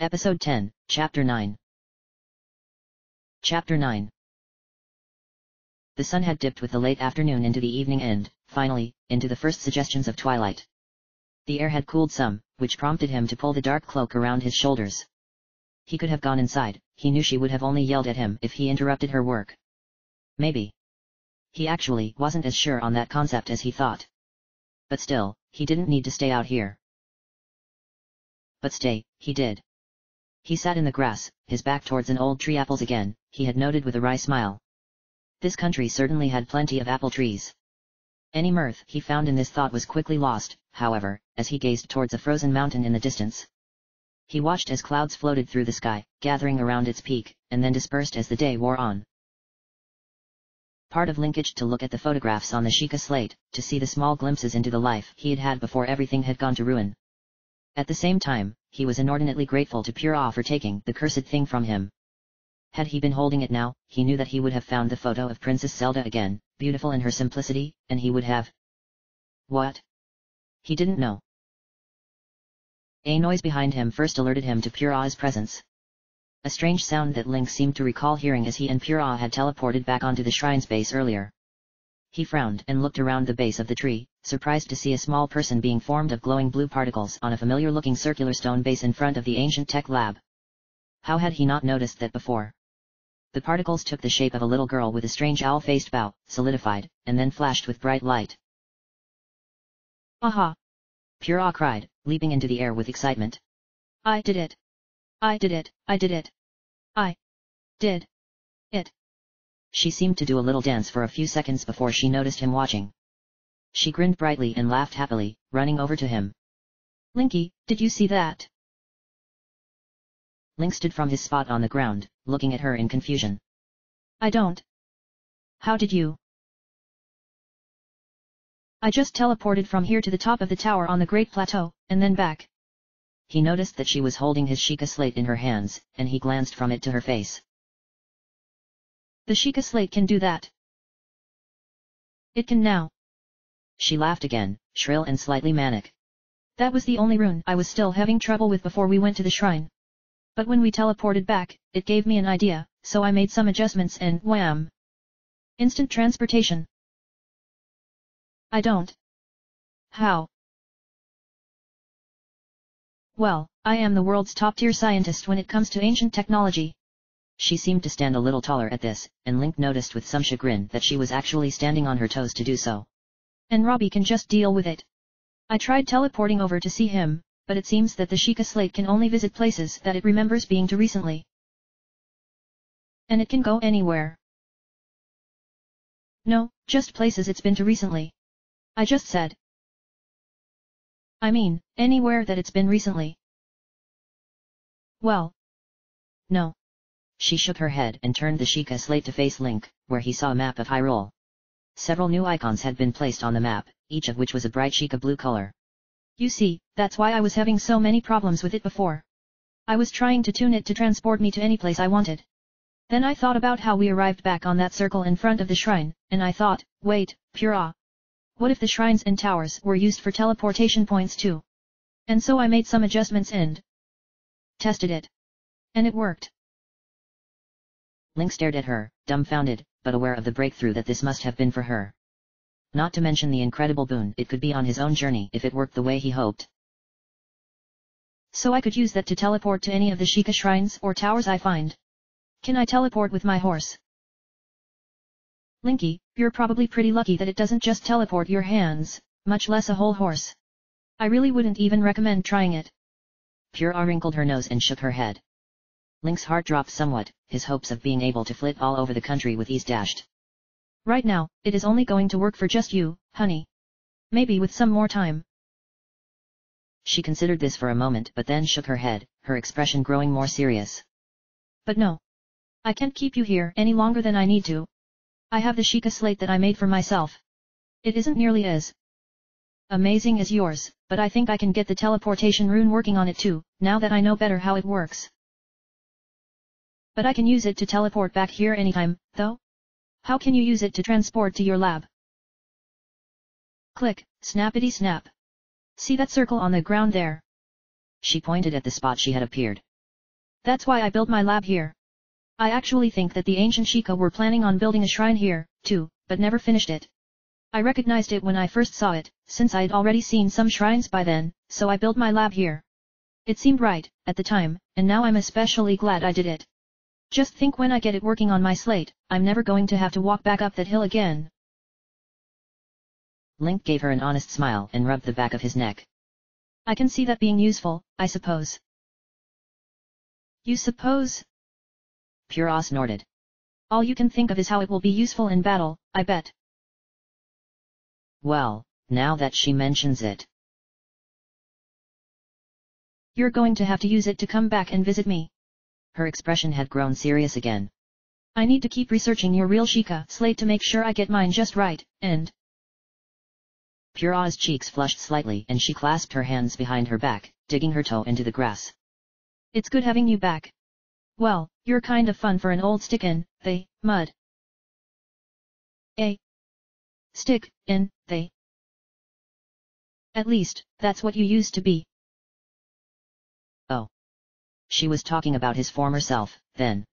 Episode 10, Chapter 9. Chapter 9. The sun had dipped with the late afternoon into the evening and, finally, into the first suggestions of twilight. The air had cooled some, which prompted him to pull the dark cloak around his shoulders. He could have gone inside, he knew she would have only yelled at him if he interrupted her work. Maybe. He actually wasn't as sure on that concept as he thought. But still, he didn't need to stay out here. But stay, he did. He sat in the grass, his back towards an old tree. Apples again, he had noted with a wry smile. This country certainly had plenty of apple trees. Any mirth he found in this thought was quickly lost, however, as he gazed towards a frozen mountain in the distance. He watched as clouds floated through the sky, gathering around its peak, and then dispersed as the day wore on. Part of linkage to look at the photographs on the Sheikah slate, to see the small glimpses into the life he had had before everything had gone to ruin. At the same time, he was inordinately grateful to Pure Awe for taking the cursed thing from him. Had he been holding it now, he knew that he would have found the photo of Princess Zelda again, beautiful in her simplicity, and he would have... What? He didn't know. A noise behind him first alerted him to Pure Awe's presence. A strange sound that Link seemed to recall hearing as he and Pure Awe had teleported back onto the shrine's base earlier. He frowned and looked around the base of the tree, surprised to see a small person being formed of glowing blue particles on a familiar-looking circular stone base in front of the ancient tech lab. How had he not noticed that before? The particles took the shape of a little girl with a strange owl-faced bow, solidified, and then flashed with bright light. Aha! Pure Awe cried, leaping into the air with excitement. I did it! I did it! I did it! I did it! She seemed to do a little dance for a few seconds before she noticed him watching. She grinned brightly and laughed happily, running over to him. Linky, did you see that? Link stood from his spot on the ground, looking at her in confusion. I don't. How did you? I just teleported from here to the top of the tower on the Great Plateau, and then back. He noticed that she was holding his Sheikah slate in her hands, and he glanced from it to her face. The Sheikah slate can do that. It can now. She laughed again, shrill and slightly manic. That was the only rune I was still having trouble with before we went to the shrine. But when we teleported back, it gave me an idea, so I made some adjustments and wham! Instant transportation. I don't. How? Well, I am the world's top-tier scientist when it comes to ancient technology. She seemed to stand a little taller at this, and Link noticed with some chagrin that she was actually standing on her toes to do so. And Robbie can just deal with it. I tried teleporting over to see him, but it seems that the Sheikah slate can only visit places that it remembers being to recently. And it can go anywhere. No, just places it's been to recently. I just said. I mean, anywhere that it's been recently. Well. No. She shook her head and turned the Sheikah slate to face Link, where he saw a map of Hyrule. Several new icons had been placed on the map, each of which was a bright Sheikah blue color. You see, that's why I was having so many problems with it before. I was trying to tune it to transport me to any place I wanted. Then I thought about how we arrived back on that circle in front of the shrine, and I thought, wait, Pure Awe. What if the shrines and towers were used for teleportation points too? And so I made some adjustments and tested it. And it worked. Link stared at her, dumbfounded, but aware of the breakthrough that this must have been for her. Not to mention the incredible boon it could be on his own journey if it worked the way he hoped. So I could use that to teleport to any of the Sheikah shrines or towers I find. Can I teleport with my horse? Linky, you're probably pretty lucky that it doesn't just teleport your hands, much less a whole horse. I really wouldn't even recommend trying it. Pure Awe wrinkled her nose and shook her head. Link's heart dropped somewhat, his hopes of being able to flit all over the country with ease dashed. Right now, it is only going to work for just you, honey. Maybe with some more time. She considered this for a moment but then shook her head, her expression growing more serious. But no. I can't keep you here any longer than I need to. I have the Sheikah slate that I made for myself. It isn't nearly as amazing as yours, but I think I can get the teleportation rune working on it too, now that I know better how it works. But I can use it to teleport back here anytime, though? How can you use it to transport to your lab? Click, snappity snap. See that circle on the ground there? She pointed at the spot she had appeared. That's why I built my lab here. I actually think that the ancient Sheikah were planning on building a shrine here, too, but never finished it. I recognized it when I first saw it, since I'd already seen some shrines by then, so I built my lab here. It seemed right, at the time, and now I'm especially glad I did it. Just think when I get it working on my slate, I'm never going to have to walk back up that hill again. Link gave her an honest smile and rubbed the back of his neck. I can see that being useful, I suppose. You suppose? Pura snorted. All you can think of is how it will be useful in battle, I bet. Well, now that she mentions it. You're going to have to use it to come back and visit me. Her expression had grown serious again. I need to keep researching your real Sheikah slate to make sure I get mine just right, and... Pura's cheeks flushed slightly and she clasped her hands behind her back, digging her toe into the grass. It's good having you back. Well, you're kind of fun for an old stick in the mud. A stick in the... At least, that's what you used to be. Oh. She was talking about his former self, then.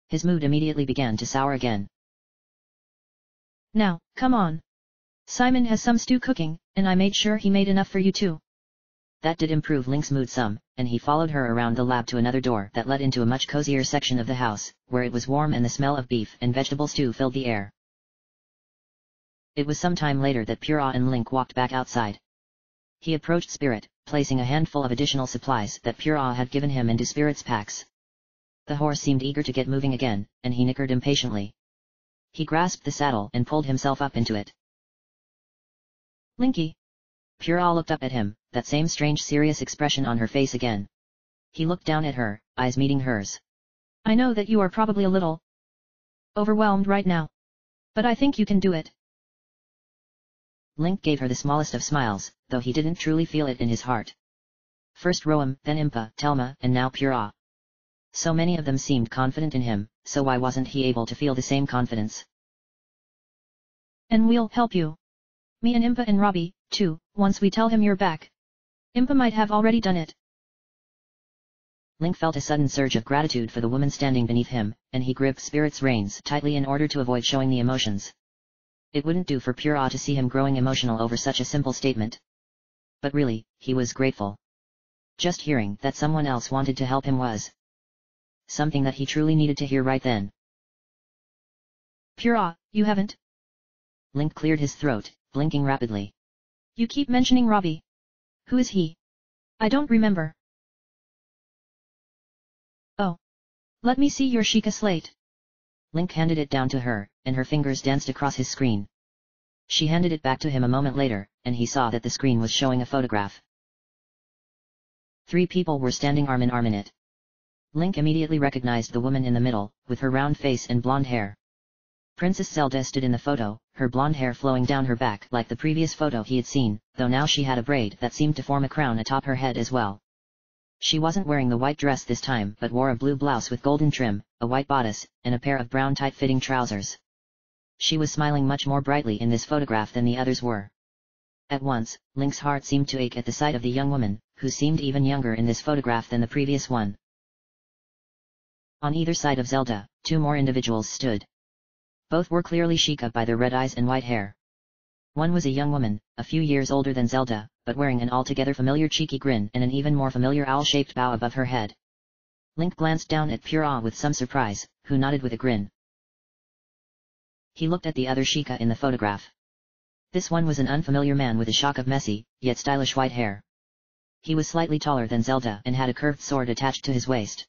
His mood immediately began to sour again. Now, come on. Simon has some stew cooking, and I made sure he made enough for you too. That did improve Link's mood some, and he followed her around the lab to another door that led into a much cozier section of the house, where it was warm and the smell of beef and vegetable stew filled the air. It was some time later that Pura and Link walked back outside. He approached Spirit, placing a handful of additional supplies that Pura had given him into Spirit's packs. The horse seemed eager to get moving again, and he nickered impatiently. He grasped the saddle and pulled himself up into it. Linky. Pura looked up at him, that same strange serious expression on her face again. He looked down at her, eyes meeting hers. I know that you are probably a little overwhelmed right now. But I think you can do it. Link gave her the smallest of smiles, though he didn't truly feel it in his heart. First Roam, then Impa, Telma, and now Pura. So many of them seemed confident in him, so why wasn't he able to feel the same confidence? And we'll help you. Me and Impa and Robbie, too, once we tell him you're back. Impa might have already done it. Link felt a sudden surge of gratitude for the woman standing beneath him, and he gripped Spirit's reins tightly in order to avoid showing the emotions. It wouldn't do for Pura to see him growing emotional over such a simple statement. But really, he was grateful. Just hearing that someone else wanted to help him was something that he truly needed to hear right then. Pura, you haven't? Link cleared his throat, blinking rapidly. You keep mentioning Robbie. Who is he? I don't remember. Oh. Let me see your Sheikah slate. Link handed it down to her, and her fingers danced across his screen. She handed it back to him a moment later, and he saw that the screen was showing a photograph. 3 people were standing arm in arm in it. Link immediately recognized the woman in the middle, with her round face and blonde hair. Princess Zelda stood in the photo, her blonde hair flowing down her back like the previous photo he had seen, though now she had a braid that seemed to form a crown atop her head as well. She wasn't wearing the white dress this time but wore a blue blouse with golden trim, a white bodice, and a pair of brown tight-fitting trousers. She was smiling much more brightly in this photograph than the others were. At once, Link's heart seemed to ache at the sight of the young woman, who seemed even younger in this photograph than the previous one. On either side of Zelda, 2 more individuals stood. Both were clearly Sheikah by their red eyes and white hair. One was a young woman, a few years older than Zelda, but wearing an altogether familiar cheeky grin and an even more familiar owl-shaped bow above her head. Link glanced down at Pura with some surprise, who nodded with a grin. He looked at the other Sheikah in the photograph. This one was an unfamiliar man with a shock of messy, yet stylish white hair. He was slightly taller than Zelda and had a curved sword attached to his waist.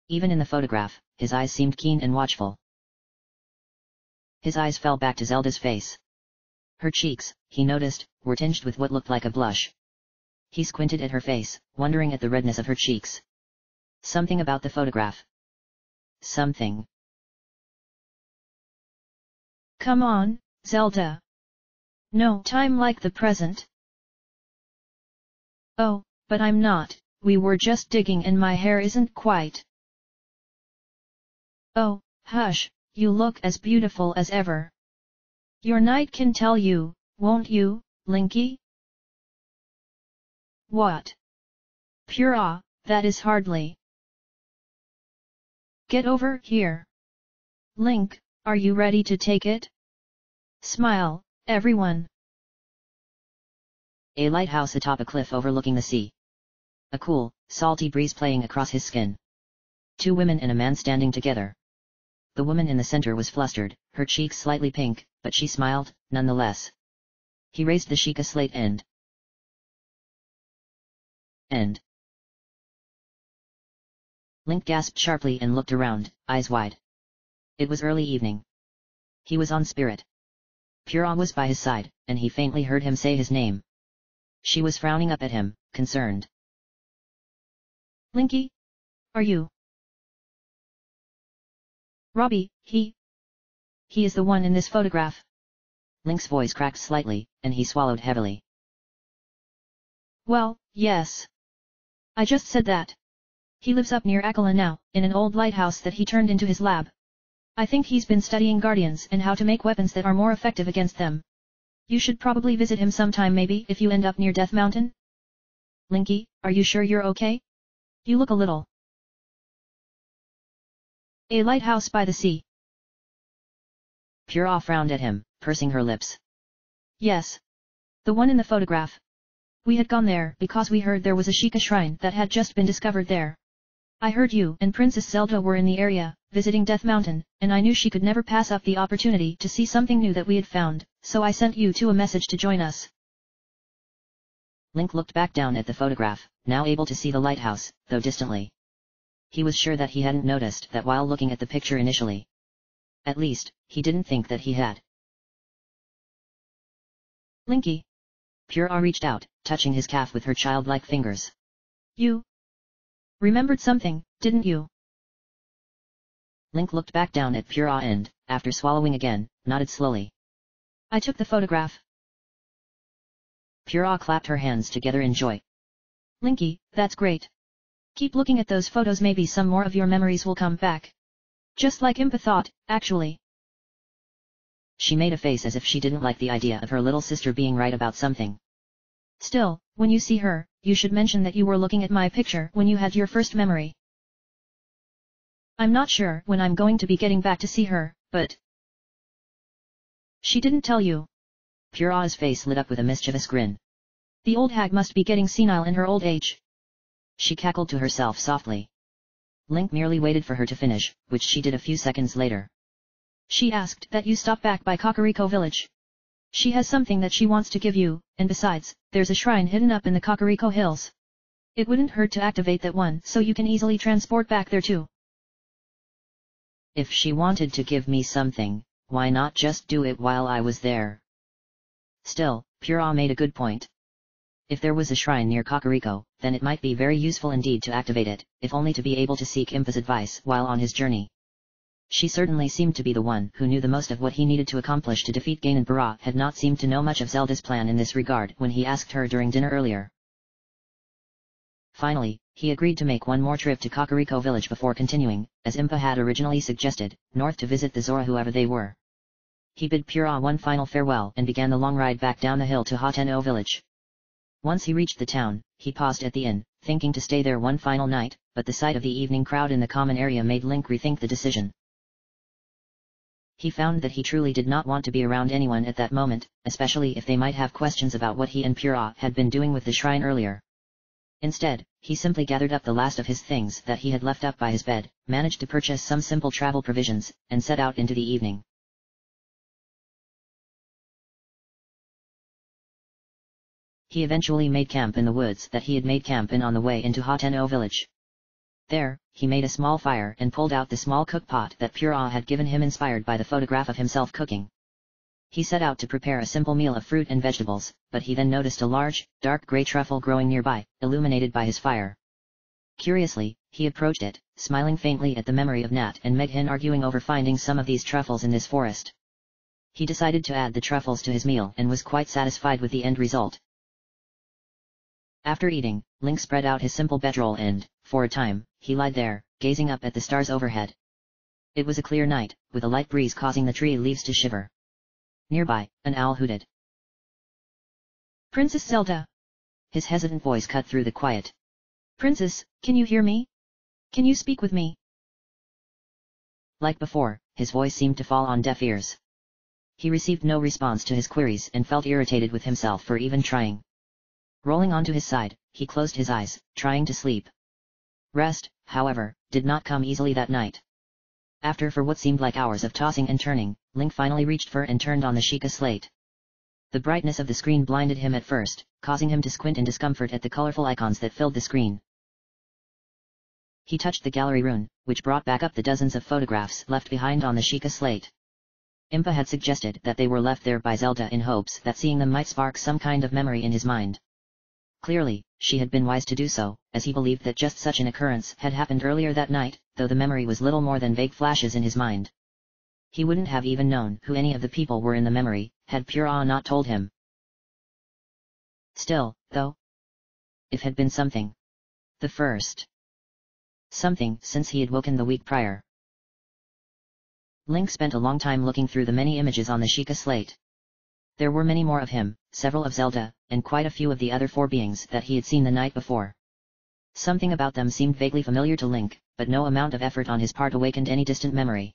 Even in the photograph, his eyes seemed keen and watchful. His eyes fell back to Zelda's face. Her cheeks, he noticed, were tinged with what looked like a blush. He squinted at her face, wondering at the redness of her cheeks. Something about the photograph. Something. Come on, Zelda. No time like the present. Oh, but I'm not, we were just digging and my hair isn't quite. Oh, hush, you look as beautiful as ever. Your knight can tell you, won't you, Linky? What? Pura, that is hardly. Get over here. Link, are you ready to take it? Smile, everyone. A lighthouse atop a cliff overlooking the sea. A cool, salty breeze playing across his skin. Two women and a man standing together. The woman in the center was flustered, her cheeks slightly pink, but she smiled, nonetheless. He raised the Sheikah slate end. Link gasped sharply and looked around, eyes wide. It was early evening. He was on spirit. Pura was by his side, and he faintly heard him say his name. She was frowning up at him, concerned. Linky? Are you? Robbie, he is the one in this photograph. Link's voice cracked slightly, and he swallowed heavily. Well, yes. I just said that. He lives up near Akala now, in an old lighthouse that he turned into his lab. I think he's been studying guardians and how to make weapons that are more effective against them. You should probably visit him sometime maybe if you end up near Death Mountain. Linky, are you sure you're okay? You look a little. A lighthouse by the sea. Pura frowned at him, pursing her lips. Yes. The one in the photograph. We had gone there because we heard there was a Sheikah shrine that had just been discovered there. I heard you and Princess Zelda were in the area, visiting Death Mountain, and I knew she could never pass up the opportunity to see something new that we had found, so I sent you two a message to join us. Link looked back down at the photograph, now able to see the lighthouse, though distantly. He was sure that he hadn't noticed that while looking at the picture initially. At least, he didn't think that he had. Linky. Pura reached out, touching his calf with her childlike fingers. You remembered something, didn't you? Link looked back down at Pura and, after swallowing again, nodded slowly. I took the photograph. Pura clapped her hands together in joy. Linky, that's great. Keep looking at those photos, maybe some more of your memories will come back. Just like Impa thought, actually. She made a face as if she didn't like the idea of her little sister being right about something. Still, when you see her, you should mention that you were looking at my picture when you had your first memory. I'm not sure when I'm going to be getting back to see her, but... She didn't tell you. Pura's face lit up with a mischievous grin. The old hag must be getting senile in her old age. She cackled to herself softly. Link merely waited for her to finish, which she did a few seconds later. She asked that you stop back by Kakariko village. She has something that she wants to give you, and besides, there's a shrine hidden up in the Kakariko hills. It wouldn't hurt to activate that one so you can easily transport back there too. If she wanted to give me something, why not just do it while I was there? Still, Pura made a good point. If there was a shrine near Kakariko, then it might be very useful indeed to activate it, if only to be able to seek Impa's advice while on his journey. She certainly seemed to be the one who knew the most of what he needed to accomplish to defeat Ganon. Pura had not seemed to know much of Zelda's plan in this regard when he asked her during dinner earlier. Finally, he agreed to make one more trip to Kakariko village before continuing, as Impa had originally suggested, north to visit the Zora whoever they were. He bid Pura one final farewell and began the long ride back down the hill to Hateno village. Once he reached the town, he paused at the inn, thinking to stay there one final night, but the sight of the evening crowd in the common area made Link rethink the decision. He found that he truly did not want to be around anyone at that moment, especially if they might have questions about what he and Pura had been doing with the shrine earlier. Instead, he simply gathered up the last of his things that he had left up by his bed, managed to purchase some simple travel provisions, and set out into the evening. He eventually made camp in the woods that he had made camp in on the way into Hateno village. There, he made a small fire and pulled out the small cook pot that Pura had given him inspired by the photograph of himself cooking. He set out to prepare a simple meal of fruit and vegetables, but he then noticed a large, dark gray truffle growing nearby, illuminated by his fire. Curiously, he approached it, smiling faintly at the memory of Nat and Meghan arguing over finding some of these truffles in this forest. He decided to add the truffles to his meal and was quite satisfied with the end result. After eating, Link spread out his simple bedroll and, for a time, he lied there, gazing up at the stars overhead. It was a clear night, with a light breeze causing the tree leaves to shiver. Nearby, an owl hooted. Princess Zelda. His hesitant voice cut through the quiet. Princess, can you hear me? Can you speak with me? Like before, his voice seemed to fall on deaf ears. He received no response to his queries and felt irritated with himself for even trying. Rolling onto his side, he closed his eyes, trying to sleep. Rest, however, did not come easily that night. After for what seemed like hours of tossing and turning, Link finally reached for and turned on the Sheikah slate. The brightness of the screen blinded him at first, causing him to squint in discomfort at the colorful icons that filled the screen. He touched the gallery rune, which brought back up the dozens of photographs left behind on the Sheikah slate. Impa had suggested that they were left there by Zelda in hopes that seeing them might spark some kind of memory in his mind. Clearly, she had been wise to do so, as he believed that just such an occurrence had happened earlier that night, though the memory was little more than vague flashes in his mind. He wouldn't have even known who any of the people were in the memory, had pure awe not told him. Still, though, if had been something. The first something since he had woken the week prior. Link spent a long time looking through the many images on the Sheikah slate. There were many more of him, several of Zelda, and quite a few of the other 4 beings that he had seen the night before. Something about them seemed vaguely familiar to Link, but no amount of effort on his part awakened any distant memory.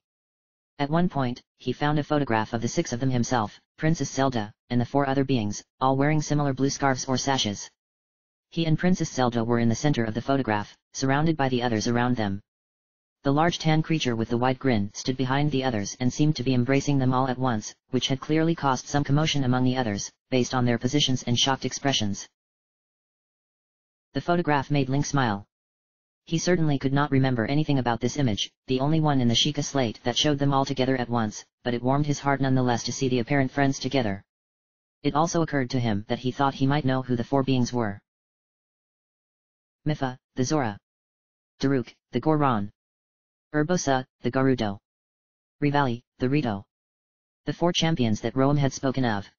At one point, he found a photograph of the 6 of them himself, Princess Zelda, and the 4 other beings, all wearing similar blue scarves or sashes. He and Princess Zelda were in the center of the photograph, surrounded by the others around them. The large tan creature with the wide grin stood behind the others and seemed to be embracing them all at once, which had clearly caused some commotion among the others, based on their positions and shocked expressions. The photograph made Link smile. He certainly could not remember anything about this image, the only one in the Sheikah slate that showed them all together at once, but it warmed his heart nonetheless to see the apparent friends together. It also occurred to him that he thought he might know who the 4 beings were. Mifa, the Zora. Daruk, the Goron. Urbosa, the Gerudo. Rivali, the Rito. The 4 champions that Roam had spoken of.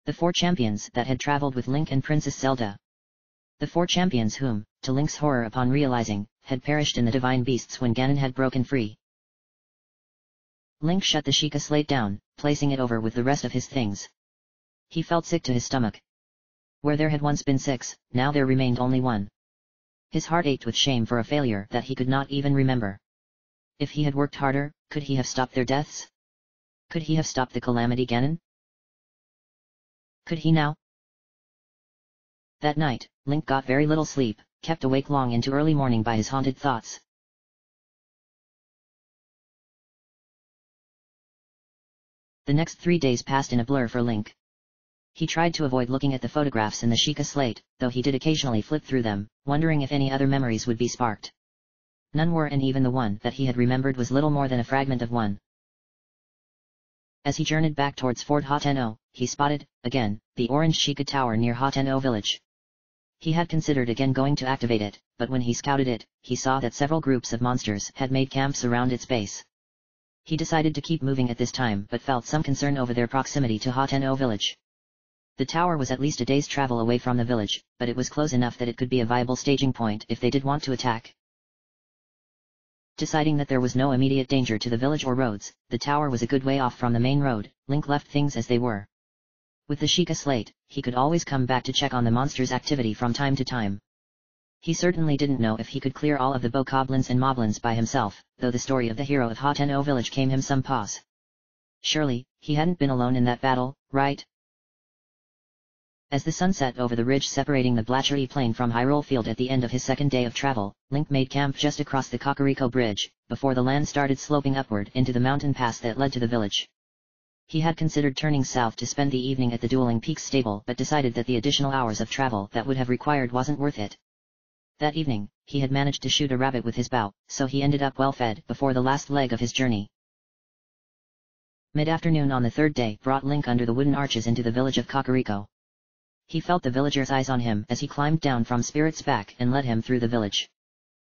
The 4 champions that had traveled with Link and Princess Zelda. The 4 champions whom, to Link's horror upon realizing, had perished in the divine beasts when Ganon had broken free. Link shut the Sheikah slate down, placing it over with the rest of his things. He felt sick to his stomach. Where there had once been 6, now there remained only 1. His heart ached with shame for a failure that he could not even remember. If he had worked harder, could he have stopped their deaths? Could he have stopped the calamity Ganon? Could he now? That night, Link got very little sleep, kept awake long into early morning by his haunted thoughts. The next 3 days passed in a blur for Link. He tried to avoid looking at the photographs in the Sheikah slate, though he did occasionally flip through them, wondering if any other memories would be sparked. None were, and even the one that he had remembered was little more than a fragment of one. As he journeyed back towards Fort Hateno, he spotted, again, the orange Sheikah tower near Hateno village. He had considered again going to activate it, but when he scouted it, he saw that several groups of monsters had made camps around its base. He decided to keep moving at this time but felt some concern over their proximity to Hateno village. The tower was at least a day's travel away from the village, but it was close enough that it could be a viable staging point if they did want to attack. Deciding that there was no immediate danger to the village or roads, the tower was a good way off from the main road, Link left things as they were. With the Sheikah slate, he could always come back to check on the monsters' activity from time to time. He certainly didn't know if he could clear all of the bokoblins and moblins by himself, though the story of the hero of Hateno village came him some pause. Surely, he hadn't been alone in that battle, right? As the sun set over the ridge separating the Blatchery Plain from Hyrule Field at the end of his 2nd day of travel, Link made camp just across the Kakariko Bridge, before the land started sloping upward into the mountain pass that led to the village. He had considered turning south to spend the evening at the Dueling Peaks stable but decided that the additional hours of travel that would have required wasn't worth it. That evening, he had managed to shoot a rabbit with his bow, so he ended up well fed before the last leg of his journey. Mid-afternoon on the 3rd day brought Link under the wooden arches into the village of Kakariko. He felt the villagers' eyes on him as he climbed down from Spirit's back and led him through the village.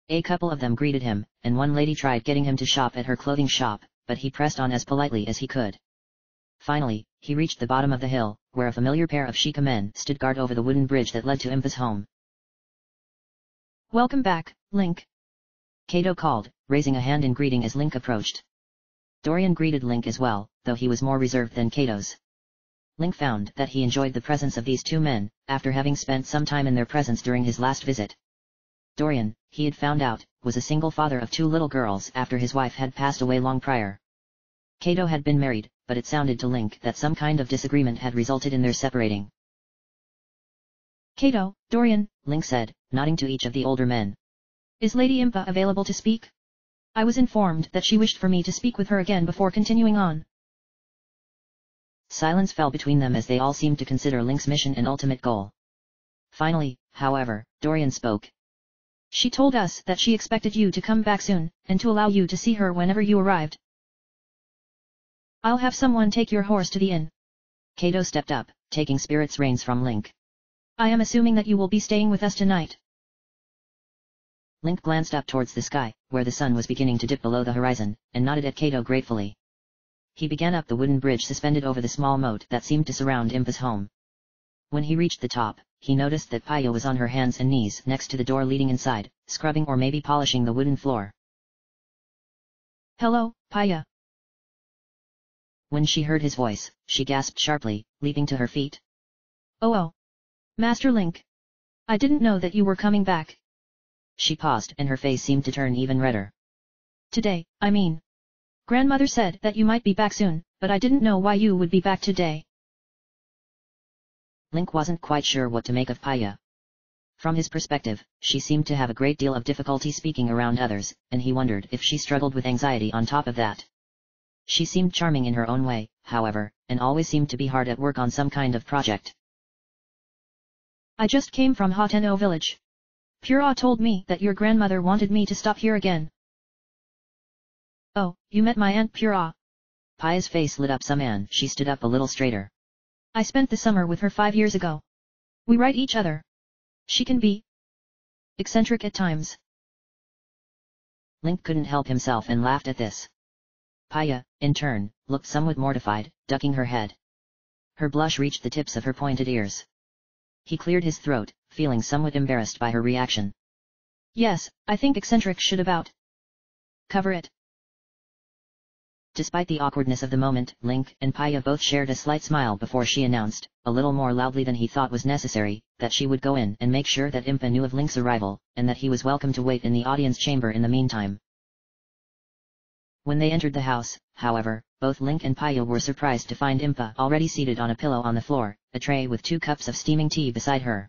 A couple of them greeted him, and one lady tried getting him to shop at her clothing shop, but he pressed on as politely as he could. Finally, he reached the bottom of the hill, where a familiar pair of Sheikah men stood guard over the wooden bridge that led to Impa's home. Welcome back, Link. Kato called, raising a hand in greeting as Link approached. Dorian greeted Link as well, though he was more reserved than Kato's. Link found that he enjoyed the presence of these 2 men, after having spent some time in their presence during his last visit. Dorian, he had found out, was a single father of 2 little girls after his wife had passed away long prior. Kato had been married, but it sounded to Link that some kind of disagreement had resulted in their separating. Kato, Dorian, Link said, nodding to each of the older men. Is Lady Impa available to speak? I was informed that she wished for me to speak with her again before continuing on. Silence fell between them as they all seemed to consider Link's mission an ultimate goal. Finally, however, Dorian spoke. She told us that she expected you to come back soon, and to allow you to see her whenever you arrived. I'll have someone take your horse to the inn. Kato stepped up, taking Spirit's reins from Link. I am assuming that you will be staying with us tonight. Link glanced up towards the sky, where the sun was beginning to dip below the horizon, and nodded at Kato gratefully. He began up the wooden bridge suspended over the small moat that seemed to surround Impa's home. When he reached the top, he noticed that Paya was on her hands and knees next to the door leading inside, scrubbing or maybe polishing the wooden floor. Hello, Paya. When she heard his voice, she gasped sharply, leaping to her feet. Oh, Master Link. I didn't know that you were coming back. She paused and her face seemed to turn even redder. Today, I mean. Grandmother said that you might be back soon, but I didn't know why you would be back today. Link wasn't quite sure what to make of Paya. From his perspective, she seemed to have a great deal of difficulty speaking around others, and he wondered if she struggled with anxiety on top of that. She seemed charming in her own way, however, and always seemed to be hard at work on some kind of project. I just came from Hoteno village. Pura told me that your grandmother wanted me to stop here again. Oh, you met my Aunt Pura. Paya's face lit up some and she stood up a little straighter. I spent the summer with her 5 years ago. We write each other. She can be eccentric at times. Link couldn't help himself and laughed at this. Paya, in turn, looked somewhat mortified, ducking her head. Her blush reached the tips of her pointed ears. He cleared his throat, feeling somewhat embarrassed by her reaction. Yes, I think eccentric should about cover it. Despite the awkwardness of the moment, Link and Paya both shared a slight smile before she announced, a little more loudly than he thought was necessary, that she would go in and make sure that Impa knew of Link's arrival, and that he was welcome to wait in the audience chamber in the meantime. When they entered the house, however, both Link and Paya were surprised to find Impa already seated on a pillow on the floor, a tray with 2 cups of steaming tea beside her.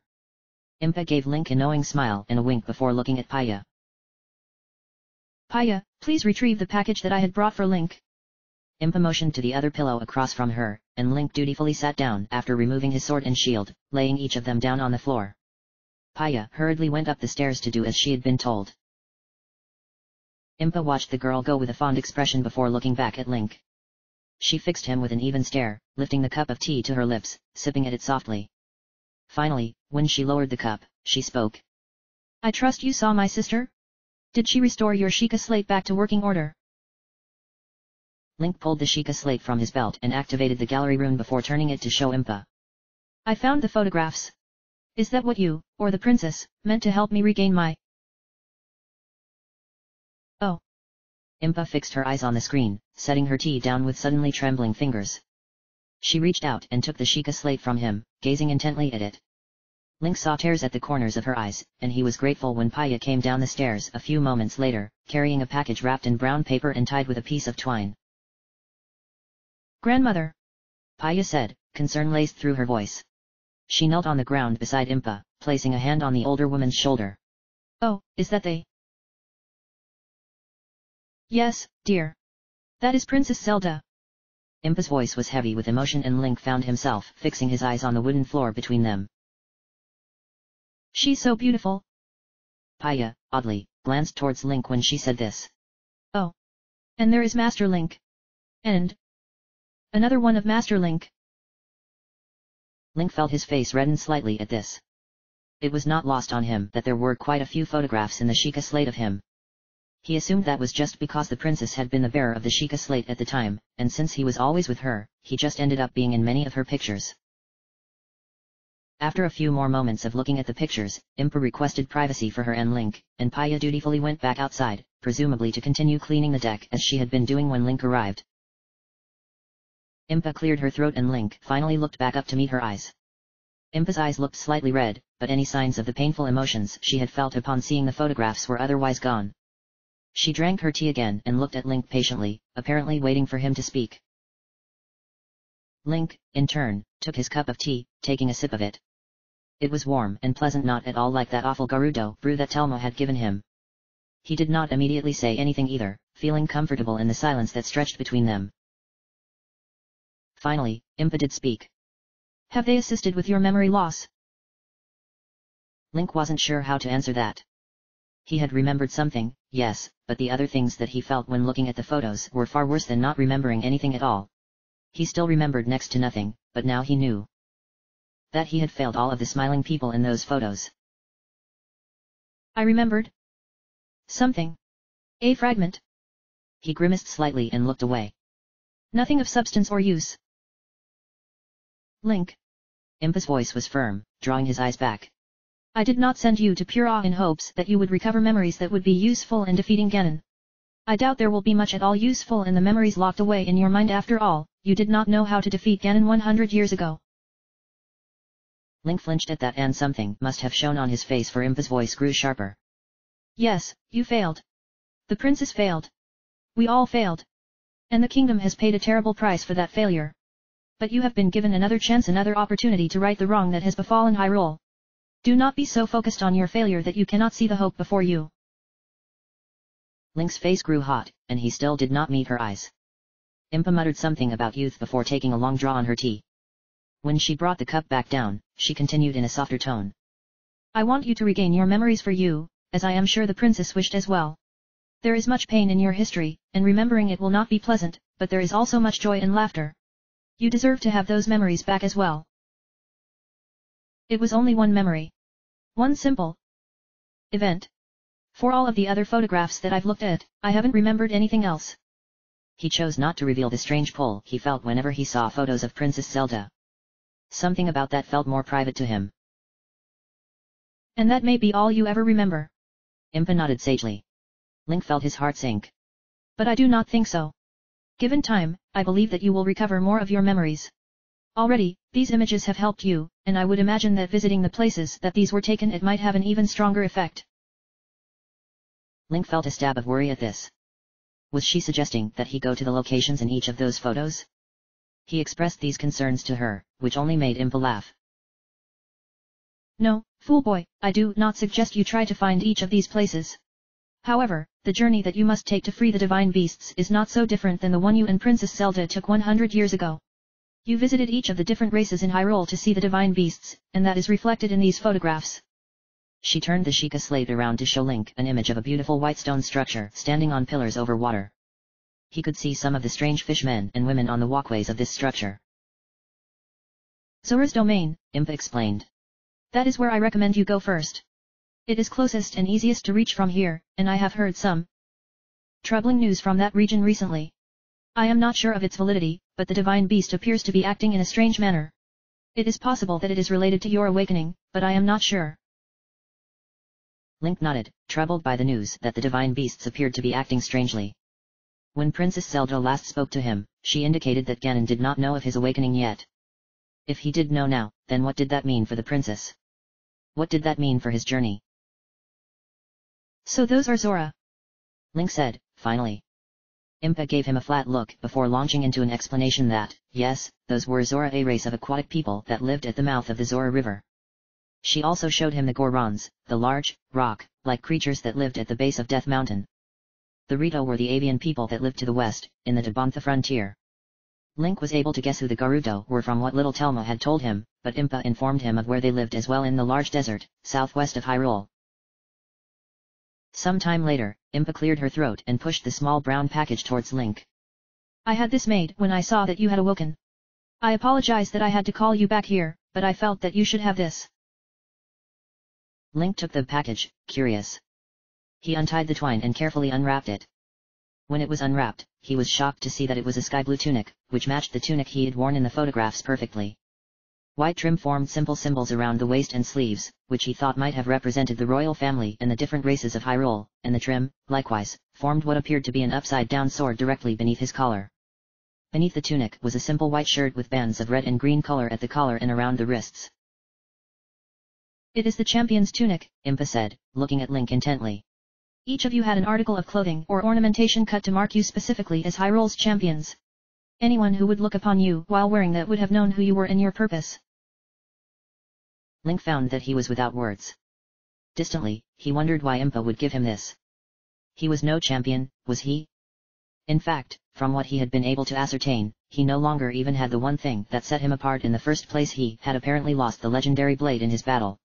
Impa gave Link a knowing smile and a wink before looking at Paya. Paya, please retrieve the package that I had brought for Link. Impa motioned to the other pillow across from her, and Link dutifully sat down after removing his sword and shield, laying each of them down on the floor. Paya hurriedly went up the stairs to do as she had been told. Impa watched the girl go with a fond expression before looking back at Link. She fixed him with an even stare, lifting the cup of tea to her lips, sipping at it softly. Finally, when she lowered the cup, she spoke. I trust you saw my sister? Did she restore your Sheikah slate back to working order? Link pulled the Sheikah slate from his belt and activated the gallery rune before turning it to show Impa. I found the photographs. Is that what you, or the princess, meant to help me regain my... Oh. Impa fixed her eyes on the screen, setting her tea down with suddenly trembling fingers. She reached out and took the Sheikah slate from him, gazing intently at it. Link saw tears at the corners of her eyes, and he was grateful when Paya came down the stairs a few moments later, carrying a package wrapped in brown paper and tied with a piece of twine. Grandmother, Paya said, concern laced through her voice. She knelt on the ground beside Impa, placing a hand on the older woman's shoulder. Oh, is that they? Yes, dear. That is Princess Zelda. Impa's voice was heavy with emotion and Link found himself fixing his eyes on the wooden floor between them. She's so beautiful. Paya, oddly, glanced towards Link when she said this. Oh. And there is Master Link. And another one of Master Link. Link felt his face redden slightly at this. It was not lost on him that there were quite a few photographs in the Sheikah slate of him. He assumed that was just because the princess had been the bearer of the Sheikah slate at the time, and since he was always with her, he just ended up being in many of her pictures. After a few more moments of looking at the pictures, Impa requested privacy for her and Link, and Paya dutifully went back outside, presumably to continue cleaning the deck as she had been doing when Link arrived. Impa cleared her throat and Link finally looked back up to meet her eyes. Impa's eyes looked slightly red, but any signs of the painful emotions she had felt upon seeing the photographs were otherwise gone. She drank her tea again and looked at Link patiently, apparently waiting for him to speak. Link, in turn, took his cup of tea, taking a sip of it. It was warm and pleasant, not at all like that awful Gerudo brew that Telma had given him. He did not immediately say anything either, feeling comfortable in the silence that stretched between them. Finally, Impa did speak. Have they assisted with your memory loss? Link wasn't sure how to answer that. He had remembered something, yes, but the other things that he felt when looking at the photos were far worse than not remembering anything at all. He still remembered next to nothing, but now he knew that he had failed all of the smiling people in those photos. I remembered something. A fragment. He grimaced slightly and looked away. Nothing of substance or use. Link. Impa's voice was firm, drawing his eyes back. I did not send you to Pura in hopes that you would recover memories that would be useful in defeating Ganon. I doubt there will be much at all useful in the memories locked away in your mind. After all, you did not know how to defeat Ganon 100 years ago. Link flinched at that, and something must have shown on his face, for Impa's voice grew sharper. Yes, you failed. The princess failed. We all failed. And the kingdom has paid a terrible price for that failure. But you have been given another chance, another opportunity to right the wrong that has befallen Hyrule. Do not be so focused on your failure that you cannot see the hope before you. Link's face grew hot, and he still did not meet her eyes. Impa muttered something about youth before taking a long draw on her tea. When she brought the cup back down, she continued in a softer tone. I want you to regain your memories for you, as I am sure the princess wished as well. There is much pain in your history, and remembering it will not be pleasant, but there is also much joy and laughter. You deserve to have those memories back as well. It was only one memory. One simple event. For all of the other photographs that I've looked at, I haven't remembered anything else. He chose not to reveal the strange pull he felt whenever he saw photos of Princess Zelda. Something about that felt more private to him. And that may be all you ever remember. Impa nodded sagely. Link felt his heart sink. But I do not think so. Given time, I believe that you will recover more of your memories. Already, these images have helped you, and I would imagine that visiting the places that these were taken at might have an even stronger effect. Link felt a stab of worry at this. Was she suggesting that he go to the locations in each of those photos? He expressed these concerns to her, which only made Impa laugh. No, fool boy, I do not suggest you try to find each of these places. However, the journey that you must take to free the divine beasts is not so different than the one you and Princess Zelda took 100 years ago. You visited each of the different races in Hyrule to see the divine beasts, and that is reflected in these photographs. She turned the Sheikah slate around to show Link an image of a beautiful white stone structure standing on pillars over water. He could see some of the strange fishmen and women on the walkways of this structure. Zora's domain, Impa explained. That is where I recommend you go first. It is closest and easiest to reach from here, and I have heard some troubling news from that region recently. I am not sure of its validity, but the divine beast appears to be acting in a strange manner. It is possible that it is related to your awakening, but I am not sure. Link nodded, troubled by the news that the divine beasts appeared to be acting strangely. When Princess Zelda last spoke to him, she indicated that Ganon did not know of his awakening yet. If he did know now, then what did that mean for the princess? What did that mean for his journey? So those are Zora? Link said, finally. Impa gave him a flat look before launching into an explanation that, yes, those were Zora, a race of aquatic people that lived at the mouth of the Zora River. She also showed him the Gorons, the large, rock-like creatures that lived at the base of Death Mountain. The Rito were the avian people that lived to the west, in the Dabontha frontier. Link was able to guess who the Gerudo were from what little Telma had told him, but Impa informed him of where they lived as well, in the large desert, southwest of Hyrule. Some time later, Impa cleared her throat and pushed the small brown package towards Link. I had this made when I saw that you had awoken. I apologize that I had to call you back here, but I felt that you should have this. Link took the package, curious. He untied the twine and carefully unwrapped it. When it was unwrapped, he was shocked to see that it was a sky blue tunic, which matched the tunic he had worn in the photographs perfectly. White trim formed simple symbols around the waist and sleeves, which he thought might have represented the royal family and the different races of Hyrule, and the trim, likewise, formed what appeared to be an upside-down sword directly beneath his collar. Beneath the tunic was a simple white shirt with bands of red and green color at the collar and around the wrists. It is the champion's tunic, Impa said, looking at Link intently. Each of you had an article of clothing or ornamentation cut to mark you specifically as Hyrule's champions. Anyone who would look upon you while wearing that would have known who you were and your purpose. Link found that he was without words. Distantly, he wondered why Impa would give him this. He was no champion, was he? In fact, from what he had been able to ascertain, he no longer even had the one thing that set him apart in the first place. He had apparently lost the legendary blade in his battle.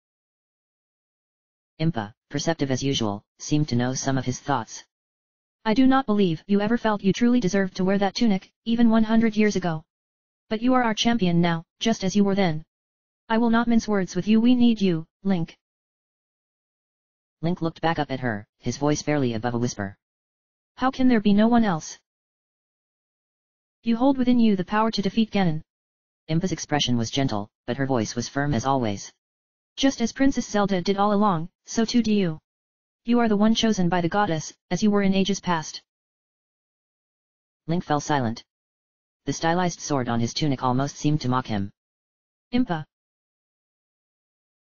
Impa, perceptive as usual, seemed to know some of his thoughts. I do not believe you ever felt you truly deserved to wear that tunic, even 100 years ago. But you are our champion now, just as you were then. I will not mince words with you. We need you, Link. Link looked back up at her, his voice barely above a whisper. How can there be no one else? You hold within you the power to defeat Ganon. Impa's expression was gentle, but her voice was firm as always. Just as Princess Zelda did all along, so too do you. You are the one chosen by the goddess, as you were in ages past. Link fell silent. The stylized sword on his tunic almost seemed to mock him. Impa.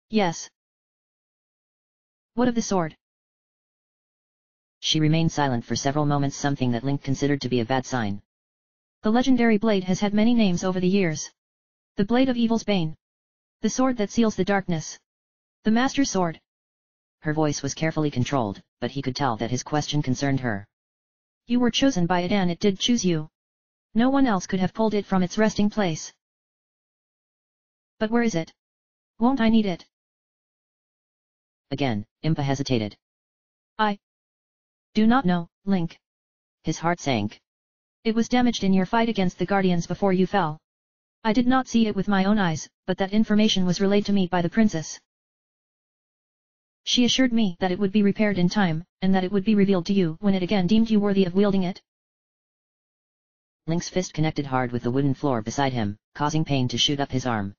Yes. What of the sword? She remained silent for several moments, something that Link considered to be a bad sign. The legendary blade has had many names over the years. The blade of evil's bane. The sword that seals the darkness. The master sword. Her voice was carefully controlled, but he could tell that his question concerned her. You were chosen by it and it did choose you. No one else could have pulled it from its resting place. But where is it? Won't I need it? Again, Impa hesitated. I do not know, Link. His heart sank. It was damaged in your fight against the Guardians before you fell. I did not see it with my own eyes, but that information was relayed to me by the princess. She assured me that it would be repaired in time, and that it would be revealed to you when it again deemed you worthy of wielding it. Link's fist connected hard with the wooden floor beside him, causing pain to shoot up his arm.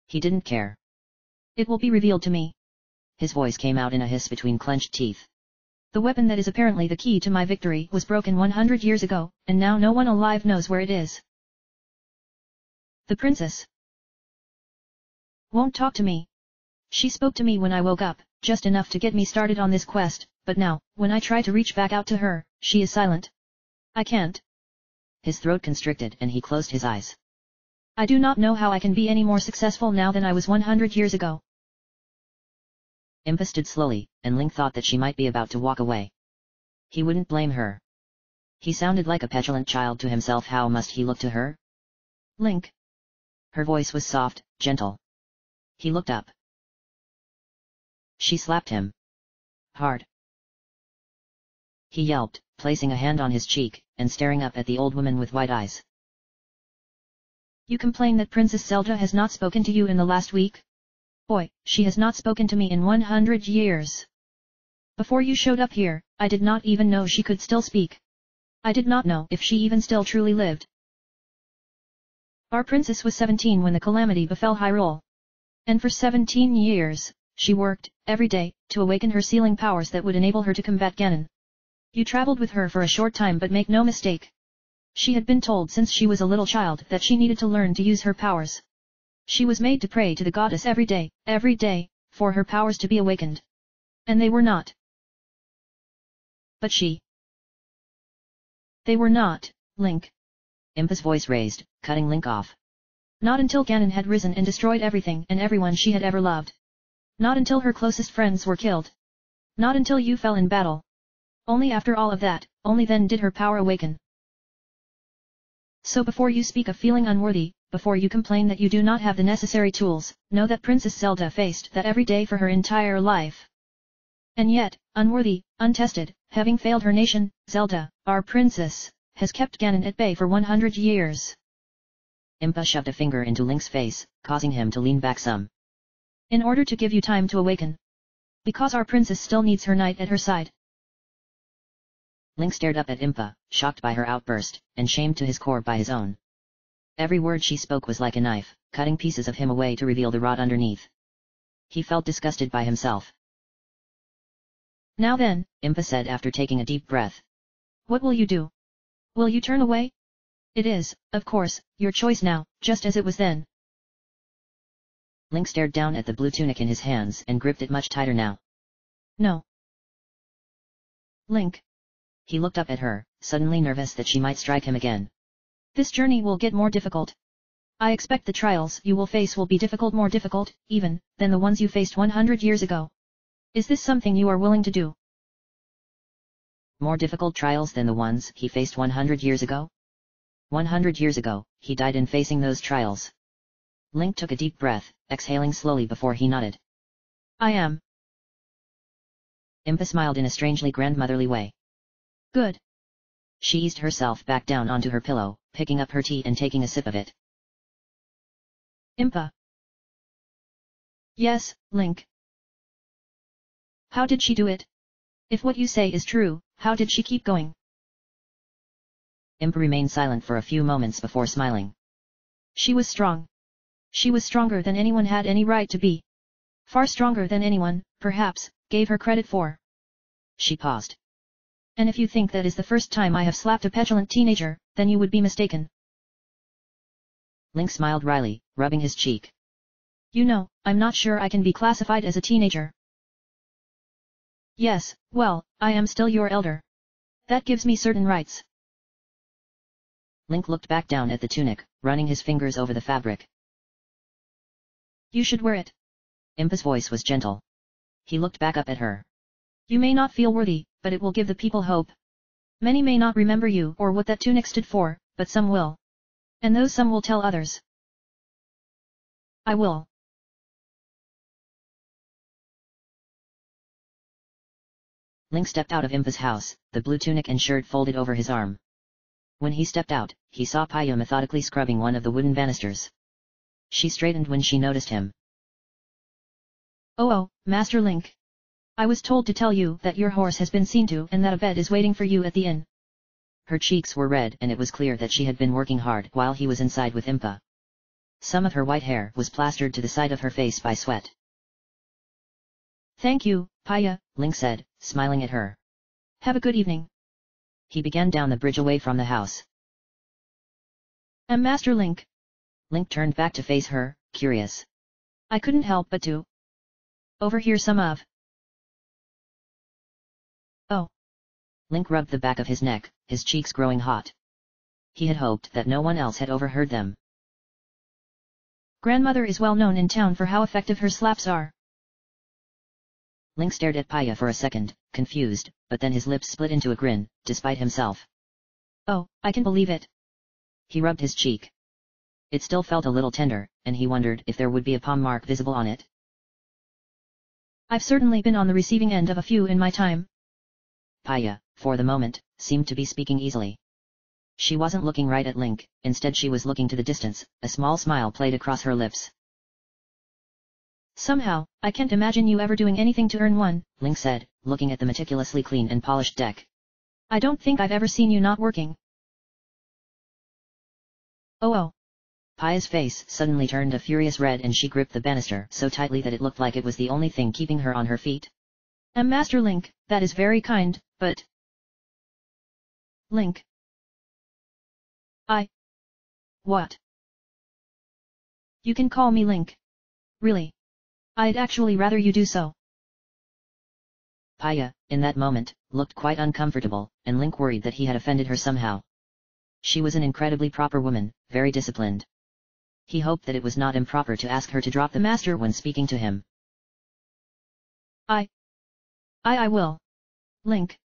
He didn't care. It will be revealed to me. His voice came out in a hiss between clenched teeth. The weapon that is apparently the key to my victory was broken 100 years ago, and now no one alive knows where it is. The princess won't talk to me. She spoke to me when I woke up, just enough to get me started on this quest, but now, when I try to reach back out to her, she is silent. I can't. His throat constricted and he closed his eyes. I do not know how I can be any more successful now than I was 100 years ago. Impa stood slowly, and Link thought that she might be about to walk away. He wouldn't blame her. He sounded like a petulant child to himself. How must he look to her? Link. Her voice was soft, gentle. He looked up. She slapped him. Hard. He yelped, placing a hand on his cheek, and staring up at the old woman with wide eyes. You complain that Princess Zelda has not spoken to you in the last week? Boy, she has not spoken to me in 100 years. Before you showed up here, I did not even know she could still speak. I did not know if she even still truly lived. Our princess was 17 when the calamity befell Hyrule. And for 17 years, she worked, every day, to awaken her sealing powers that would enable her to combat Ganon. You traveled with her for a short time, but make no mistake. She had been told since she was a little child that she needed to learn to use her powers. She was made to pray to the goddess every day, for her powers to be awakened. And they were not. But they were not, Link. Impa's voice raised, cutting Link off. Not until Ganon had risen and destroyed everything and everyone she had ever loved. Not until her closest friends were killed. Not until you fell in battle. Only after all of that, only then did her power awaken. So before you speak of feeling unworthy, before you complain that you do not have the necessary tools, know that Princess Zelda faced that every day for her entire life. And yet, unworthy, untested, having failed her nation, Zelda, our princess, has kept Ganon at bay for 100 years. Impa shoved a finger into Link's face, causing him to lean back some. In order to give you time to awaken. Because our princess still needs her knight at her side. Link stared up at Impa, shocked by her outburst, and shamed to his core by his own. Every word she spoke was like a knife, cutting pieces of him away to reveal the rot underneath. He felt disgusted by himself. Now then, Impa said after taking a deep breath. What will you do? Will you turn away? It is, of course, your choice now, just as it was then. Link stared down at the blue tunic in his hands and gripped it much tighter now. No. Link. He looked up at her, suddenly nervous that she might strike him again. This journey will get more difficult. I expect the trials you will face will be more difficult, even, than the ones you faced 100 years ago. Is this something you are willing to do? More difficult trials than the ones he faced 100 years ago? 100 years ago, he died in facing those trials. Link took a deep breath, exhaling slowly before he nodded. I am. Impa smiled in a strangely grandmotherly way. Good. She eased herself back down onto her pillow, picking up her tea and taking a sip of it. Impa. Yes, Link. How did she do it? If what you say is true, how did she keep going? Impa remained silent for a few moments before smiling. She was strong. She was stronger than anyone had any right to be. Far stronger than anyone, perhaps, gave her credit for. She paused. And if you think that is the first time I have slapped a petulant teenager, then you would be mistaken. Link smiled wryly, rubbing his cheek. You know, I'm not sure I can be classified as a teenager. Yes, well, I am still your elder. That gives me certain rights. Link looked back down at the tunic, running his fingers over the fabric. You should wear it. Impa's voice was gentle. He looked back up at her. You may not feel worthy, but it will give the people hope. Many may not remember you or what that tunic stood for, but some will. And those some will tell others. I will. Link stepped out of Impa's house, the blue tunic and shirt folded over his arm. When he stepped out, he saw Paya methodically scrubbing one of the wooden banisters. She straightened when she noticed him. Oh, Master Link. I was told to tell you that your horse has been seen to and that a bed is waiting for you at the inn. Her cheeks were red and it was clear that she had been working hard while he was inside with Impa. Some of her white hair was plastered to the side of her face by sweat. Thank you, Paya, Link said, smiling at her. Have a good evening. He began down the bridge away from the house. Master Link. Link turned back to face her, curious. I couldn't help but to overhear some of. Oh. Link rubbed the back of his neck, his cheeks growing hot. He had hoped that no one else had overheard them. Grandmother is well known in town for how effective her slaps are. Link stared at Paya for a second, confused, but then his lips split into a grin, despite himself. Oh, I can believe it. He rubbed his cheek. It still felt a little tender, and he wondered if there would be a palm mark visible on it. I've certainly been on the receiving end of a few in my time. Paya, for the moment, seemed to be speaking easily. She wasn't looking right at Link, instead she was looking to the distance, a small smile played across her lips. Somehow, I can't imagine you ever doing anything to earn one, Link said, looking at the meticulously clean and polished deck. I don't think I've ever seen you not working. Oh. Paya's face suddenly turned a furious red and she gripped the banister so tightly that it looked like it was the only thing keeping her on her feet. Master Link, that is very kind, but... Link. What? You can call me Link. Really. I'd actually rather you do so. Paya, in that moment, looked quite uncomfortable, and Link worried that he had offended her somehow. She was an incredibly proper woman, very disciplined. He hoped that it was not improper to ask her to drop the master when speaking to him. I will. Link.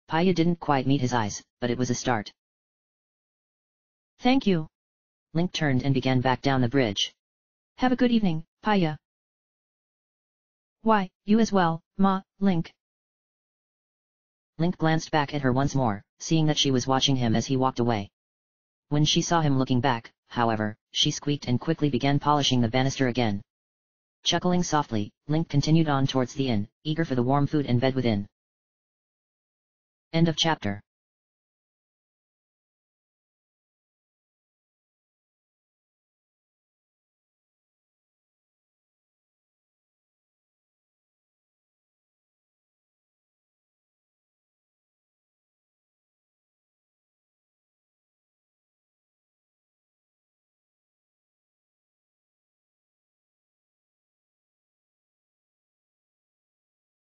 Paya didn't quite meet his eyes, but it was a start. Thank you. Link turned and began back down the bridge. Have a good evening, Paya. Why, you as well, Link. Link glanced back at her once more, seeing that she was watching him as he walked away. When she saw him looking back, however, she squeaked and quickly began polishing the banister again. Chuckling softly, Link continued on towards the inn, eager for the warm food and bed within. End of chapter.